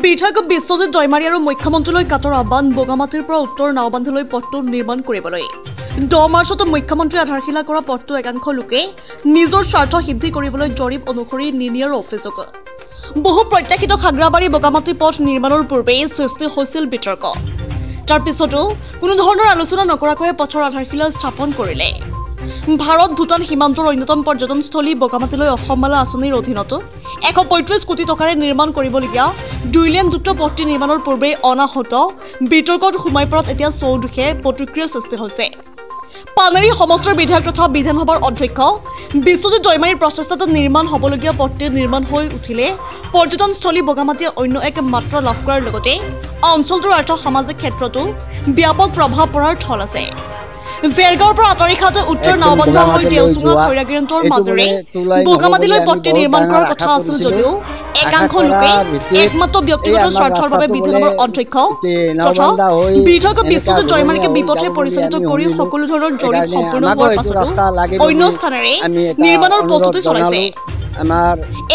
বিধায়ক বিশ্বজিৎ দৈমাৰী আৰু মুখ্যমন্ত্ৰীলৈ কাটৰ আহ্বান বগামাটিৰ পৰা উত্তৰ নাওবান্ধলৈ পথটো নিৰ্মাণ কৰিবলৈ 10 মাৰ্চত মুখ্যমন্ত্ৰী আধাৰশিলা কৰা পথটো একাংশ লোকে নিজৰ স্বাৰ্থ সিদ্ধি কৰিবলৈ জৰীপ অনুসৰি নিনিয়াৰ অভিযোগ বহু প্ৰত্যাশিত খাগ্ৰাবাৰী বগামাটি পথ নিৰ্মাণৰ পূৰ্বে সৃষ্টি হৈছিল বিতৰ্ক তাৰ পিছতো কোনো ধৰণৰ আলোচনা নকৰাকৈ পথৰ আধাৰশিলা স্থাপন কৰিলে ভাৰত ভূটান সীমান্তৰ অন্যতম পৰ্যটনস্থলী বগামাটিলৈ অসমমালা আঁচনিৰ অধীনত 135 কোটি টকাৰে নিৰ্মাণ কৰিবলগীয়া 2 লেনযুক্ত পথটি নিৰ্মাণৰ পূৰ্বে অনাহত বিতৰ্কত সোমাই পৰাত এতিয়া চৌদিশে প্ৰতিক্ৰিয়া সৃষ্টি হৈছে পানেৰী সমষ্টিৰ বিধায়ক তথা বিধানসভাৰ অধ্যক্ষ বিশ্বজিৎ দৈমাৰীৰ প্ৰচেষ্টাত নিৰ্মাণ হ'বলগীয়া পথটি নিৰ্মাণ হৈ উঠিলে পৰ্যটনস্থলী বগামাটিয়ে অন্য এক মাত্ৰা লাভ কৰাৰ লগতে অঞ্চলটোৰ অৰ্থ সামাজিক ক্ষেত্ৰতো ব্যাপক প্ৰভাৱ পৰাৰ থল আছে ভেৰগাঁৱৰ পৰা আতৰিখাতে উত্তৰ নাওবান্ধা হৈ দেওচুঙা খৈৰাগিৰিন্তৰ মাজেৰে বগামাটিলৈ পথটি নিৰ্মাণ কৰাৰ কথা আছিল যদিও একাংশ লোকে একমাত্ৰ ব্যক্তিগত স্বাৰ্থৰ বাবে বিধানসভাৰ অধ্যক্ষ তথা বিধায়ক বিশ্বজিৎ দৈমাৰীকে বিপথে পৰিচালিত কৰি সকলো ধৰণৰ জৰীপ সম্পূৰ্ণ হোৱাৰ পাছতো অন্য স্থানেৰে নিৰ্মাণৰ প্ৰস্তুতি চলাইছে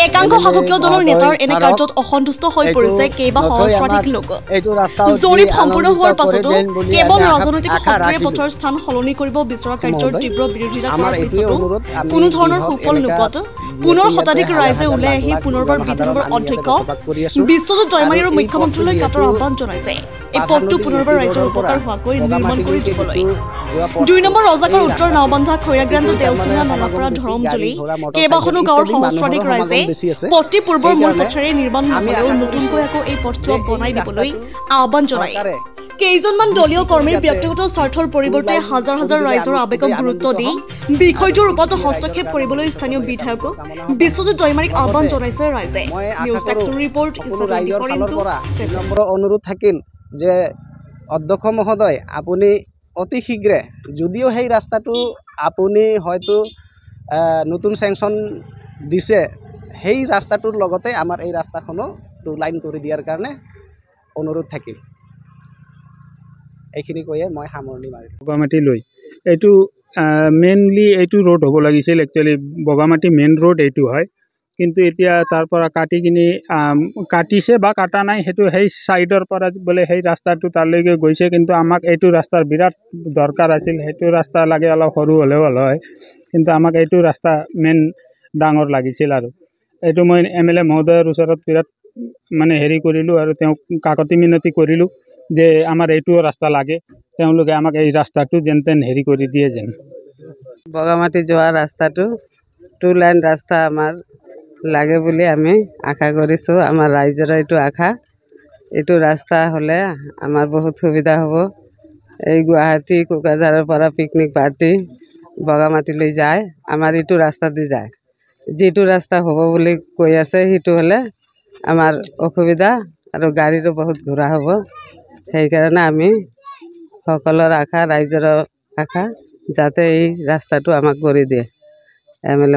একাংশ শাসকীয় দলৰ নেতাৰ এনে কাৰ্যত অসন্তুষ্ট হৈ পৰিছে কেইবা সহস্ৰাধিক লোক জৰীপ সম্পূৰ্ণ হোৱাৰ পাছতো কেৱল ৰাজনৈতিক শক্তিৰে পথৰ স্থান সলনি কৰিব বিচৰা কাৰ্যৰ তীব্ৰ বিৰোধিতা কৰাৰ পিছতো কোনো ধৰণৰ সুফল নোপোৱাত পুনৰ শতাধিক ৰাইজে ওলাই আহি পুনৰবাৰ বিধানসভাৰ অধ্যক্ষ বিশ্বজিৎ দৈমাৰী আৰু মুখ্যমন্ত্ৰীলৈ কাটৰ আহ্বান জনাইছে এই পথটো পুনৰবাৰ ৰাইজৰ উপকাৰ হোৱাকৈ নিৰ্মাণ কৰি দিবলৈ 2 নম্বৰ ৰজাকৰ উত্তৰ নাওবান্ধা খৈৰাগিৰিন্দ দেওচুঙা নালাপাৰা ধৰমজুলি কেইবাখনো গাঁৱৰ সহস্ৰাধিক ৰাইজে পথটি পূৰ্বৰ মূল পথেৰে নিৰ্মাণ নহ'লেও নতুনকৈ আকৌ এই পথটো বনাই দিবলৈ আহ্বান জনায় কেইজনমান দলীয় কৰ্মীৰ ব্যক্তিগত স্বাৰ্থৰ পৰিৱৰ্তে হাজাৰ হাজাৰ ৰাইজৰ আৱেগক গুৰুত্ব দি বিষয়টোৰ ওপৰত হস্তক্ষেপ কৰিবলৈ স্থানীয় বিধায়ক বিশ্বজিৎ দৈমাৰীক আহ্বান জনাইছে ৰাইজে নিউজ ডেস্ক ৰিপৰ্ট অনুৰোধ থাকিল যে অধ্যক্ষ মহোদয় আপুনি অতি শীঘ্ৰে যদিও সেই ৰাস্তাটো আপুনি হয়তো নতুন চেংচন দিছে সেই ৰাস্তাটোৰ লগতে আমাৰ এই ৰাস্তাখনো 2 লাইন কৰি দিয়াৰ কাৰণে অনুৰোধ থাকিল এইখিনি কৈয়ে মই সামৰণি মাৰিম বগামাটিলৈ এইটো মেইনলি এইটো ৰোড হ'ব লাগিছিল একচুৱেলি বগামাটি মেইন ৰোড এইটো হয় কিন্তু এতিয়া তাৰ পৰা কাটি কিনি কাটিছে বা কাটা নাই সেইটো সেই সাইডৰ পৰা বলে সেই ৰাস্তাটো তালৈকে গৈছে কিন্তু আমাক এইটো ৰাস্তাৰ বিৰাট দৰকাৰ আছিল সেইটো ৰাস্তা লাগে অলপ সৰু হ'লেও হয় কিন্তু আমাক এইটো ৰাস্তা মেইন ডাঙৰ লাগিছিল আৰু এইটো মই MLA মহোদয়ৰ ওচৰত বিৰাট মানে হেৰি কৰিলোঁ আৰু তেওঁ কাকতি মিনতি কৰিলোঁ যে আমাৰ এইটো ৰাস্তা লাগে তেওঁলোকে আমাক এই ৰাস্তাটো যেন তেন হেৰি কৰি দিয়ে যেন বগামাটি যোৱা ৰাস্তাটো 2 লাইন ৰাস্তা আমাৰ লাগে বুলি আমি আশা কৰিছোঁ আমাৰ ৰাইজৰ এইটো আশা এইটো ৰাস্তা হ'লে আমাৰ বহুত সুবিধা হ'ব এই গুৱাহাটী কোকৰাঝাৰৰ পৰা পিকনিক পাৰ্টি বগামাটিলৈ যায় আমাৰ এইটো ৰাস্তা দি যায় যেটো ৰাস্তা হ'ব বুলি কৈ আছে সেইটো হ'লে আমাৰ অসুবিধা আৰু গাড়ীৰো বহুত ঘোৰা হ'ব সেইকাৰণে আমি সকলৰ আশা ৰাইজৰ আশা যাতে এই ৰাস্তাটো আমাক কৰি দিয়ে MLA